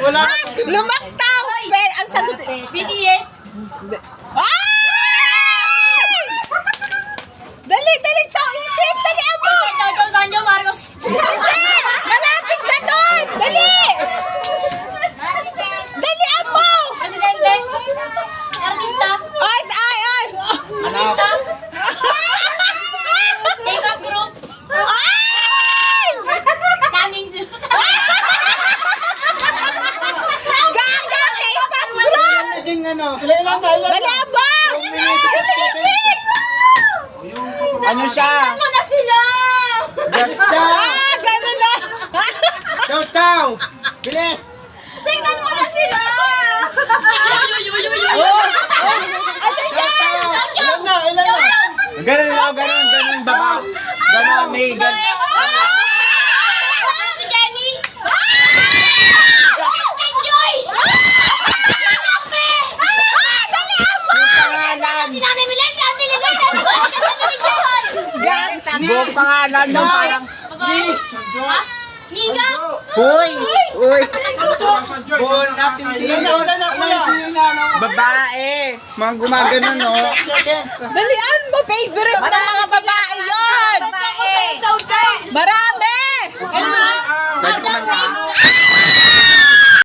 Wala. Lumaktaw! Ang sagot. BTS. Dali, dali, Chow! Isip! Dali, amo! Chow Sanjo Marcos. Hindi! Malapit na doon! Dali! Dali, amo! Presidente. Artista. Ay, ay, ay! Artista. K-pop group. Ay! Daming su. Gaga! K-pop group! Naging ano. Ilan na. Dali, amo! Inisip! Ano siya? Ano na sila? Just chow. Ah, gano'n na! Chow chow. Bilis. Tingnan mo na sila! Ano yan? Ilan na. Ganun lang, ganun baba. Ganun, may ganun. Si Jenny. Enjoy. Pangalan. Si Nanay Milen, siya ang nililan. Buong pangalan ng parang. Ha? Niga. Hoy! Hoy! Buong napindi. Una na kuya. Babae. Mga gumagano, no? Dalian mo, favorite ng mga babae yun! Marami!